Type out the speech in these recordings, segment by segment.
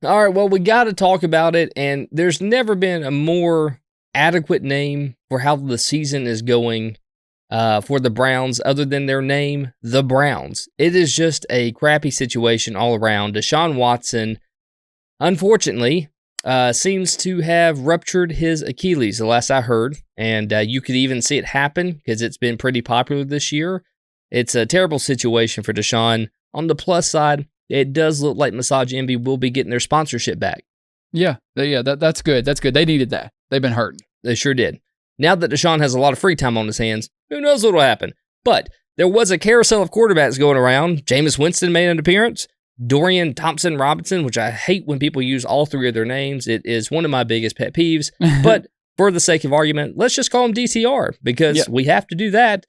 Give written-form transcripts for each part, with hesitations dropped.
All right, well, we got to talk about it, and there's never been a more adequate name for how the season is going for the Browns other than their name, the Browns. It is just a crappy situation all around. Deshaun Watson, unfortunately, seems to have ruptured his Achilles, the last I heard, and you could even see it happen because it's been pretty popular this year. It's a terrible situation for Deshaun. On the plus side, it does look like Massage Envy will be getting their sponsorship back. Yeah, that's good. That's good. They needed that. They've been hurting. They sure did. Now that Deshaun has a lot of free time on his hands, who knows what will happen. But there was a carousel of quarterbacks going around. Jameis Winston made an appearance. Dorian Thompson-Robinson, which I hate when people use all three of their names. It is one of my biggest pet peeves. But for the sake of argument, let's just call him DTR because we have to do that.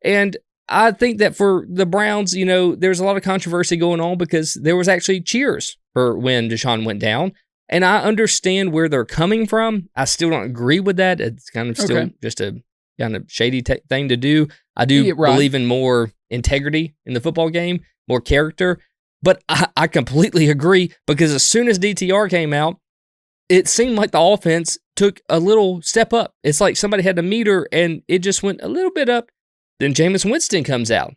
And I think that for the Browns, there's a lot of controversy going on because there was actually cheers for when Deshaun went down. And I understand where they're coming from. I still don't agree with that. It's kind of still just a kind of shady thing to do. I do believe in more integrity in the football game, more character. But I completely agree because as soon as DTR came out, it seemed like the offense took a little step up. It's like somebody had a meter and it just went a little bit up. Then Jameis Winston comes out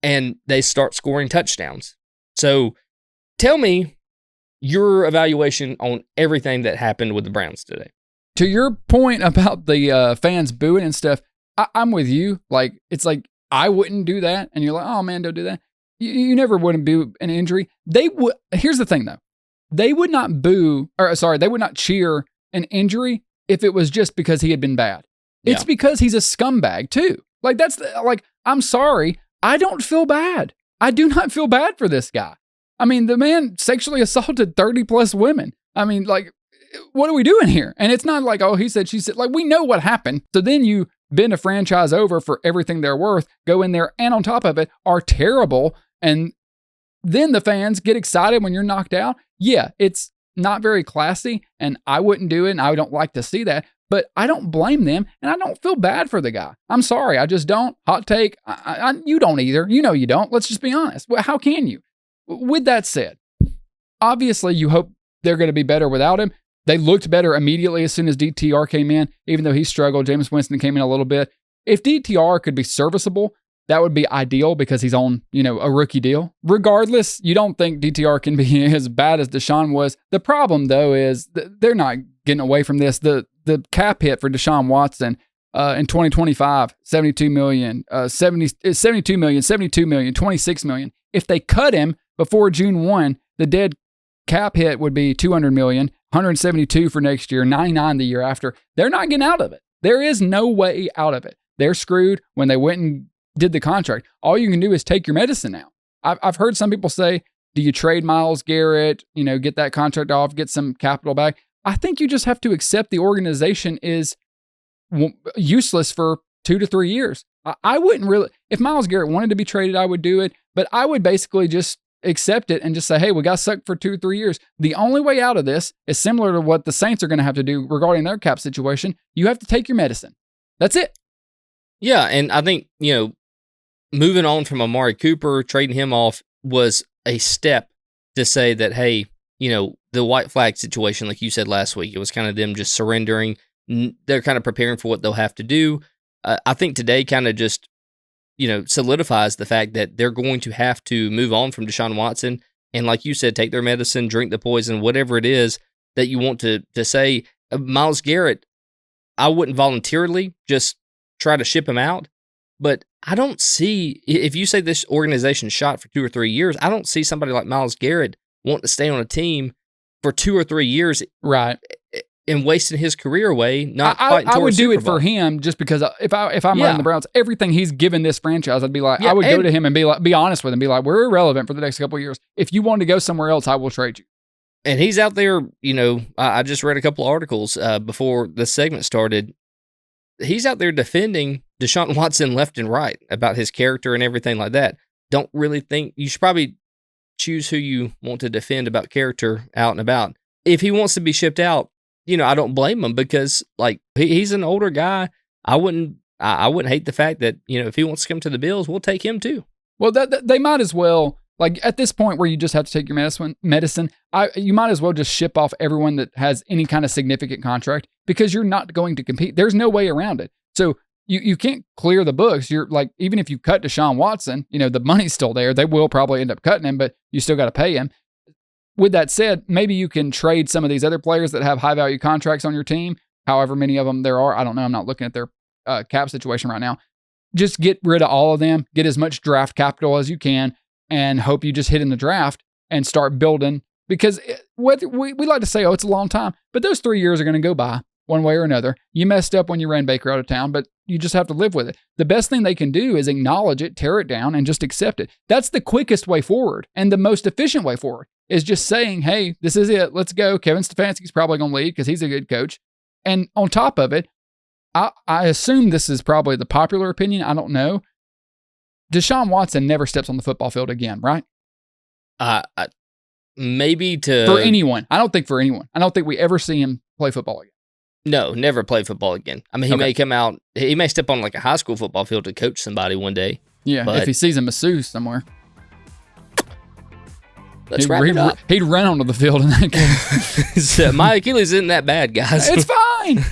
and they start scoring touchdowns. So tell me your evaluation on everything that happened with the Browns today. To your point about the fans booing and stuff, I'm with you. Like, it's like, I wouldn't do that. And you're like, oh man, don't do that. You never wouldn't boo an injury. They would. Here's the thing though. They would not they would not cheer an injury if it was just because he had been bad. It's because he's a scumbag too. Like I'm sorry. I don't feel bad. I do not feel bad for this guy. I mean, the man sexually assaulted 30 plus women. I mean, like, what are we doing here? And it's not like, oh, he said, she said, like, we know what happened. So then you bend a franchise over for everything they're worth, go in there, and on top of it are terrible. And then the fans get excited when you're knocked out. Yeah, it's not very classy, and I wouldn't do it, and I don't like to see that. But I don't blame them, and I don't feel bad for the guy. I'm sorry, I just don't. Hot take, you don't either. You know you don't. Let's just be honest. Well, how can you? With that said, obviously you hope they're going to be better without him. They looked better immediately as soon as DTR came in, even though he struggled. Jameis Winston came in a little bit. If DTR could be serviceable, that would be ideal because he's on, a rookie deal. Regardless, you don't think DTR can be as bad as Deshaun was. The problem, though, is they're not getting away from this. The cap hit for Deshaun Watson in 2025, $72 million, $72 million, $72 million, $26 million. If they cut him before June 1, the dead cap hit would be $200 million, $172 for next year, $99 the year after. They're not getting out of it. There is no way out of it. They're screwed when they went and did the contract. All you can do is take your medicine now. I've heard some people say, do you trade Myles Garrett, get that contract off, get some capital back? I think you just have to accept the organization is useless for 2 to 3 years. I wouldn't really, if Myles Garrett wanted to be traded, I would do it, but I would basically just accept it and just say, hey, we got sucked for 2 or 3 years. The only way out of this is similar to what the Saints are going to have to do regarding their cap situation. You have to take your medicine. That's it. Yeah, and I think, moving on from Amari Cooper, trading him off was a step to say that, hey, the white flag situation, like you said last week, it was kind of them just surrendering. They're kind of preparing for what they'll have to do. I think today kind of just, solidifies the fact that they're going to have to move on from Deshaun Watson. And like you said, take their medicine, drink the poison, whatever it is that you want to say. Myles Garrett, I wouldn't voluntarily just try to ship him out. But I don't see, if you say this organization's shot for 2 or 3 years, I don't see somebody like Myles Garrett wanting to stay on a team for 2 or 3 years. Right. And wasting his career away, not fighting I would do it for him just because if I'm running the Browns, everything he's given this franchise, I'd be like, I would go to him and be honest with him, be like, we're irrelevant for the next couple of years. If you want to go somewhere else, I will trade you. And he's out there, I just read a couple of articles before the segment started. He's out there defending Deshaun Watson left and right about his character and everything like that. Don't really think you should probably choose who you want to defend about character out and about. If he wants to be shipped out, I don't blame him because like he's an older guy. I wouldn't hate the fact that, if he wants to come to the Bills, we'll take him too. Well, they might as well Like at this point where you just have to take your medicine, you might as well just ship off everyone that has any kind of significant contract because you're not going to compete. There's no way around it. So you can't clear the books. You're like, even if you cut Deshaun Watson, the money's still there. They will probably end up cutting him, but you still got to pay him. With that said, maybe you can trade some of these other players that have high value contracts on your team, however many of them there are. I don't know. I'm not looking at their cap situation right now. Just get rid of all of them, get as much draft capital as you can, and hope you just hit in the draft and start building. Because we like to say, it's a long time, but those 3 years are going to go by one way or another. You messed up when you ran Baker out of town, but you just have to live with it. The best thing they can do is acknowledge it, tear it down, and just accept it. That's the quickest way forward and the most efficient way forward is just saying, hey, this is it. Let's go. Kevin Stefanski's probably going to lead because he's a good coach. And on top of it, I assume this is probably the popular opinion. I don't know. Deshaun Watson never steps on the football field again, right? Maybe for anyone. I don't think for anyone. I don't think we ever see him play football again. No, never play football again. I mean, he may come out, he may step on like a high school football field to coach somebody one day. Yeah, if he sees a masseuse somewhere. Let's wrap it up. He'd run onto the field in that case. My Achilles isn't that bad, guys. It's fine.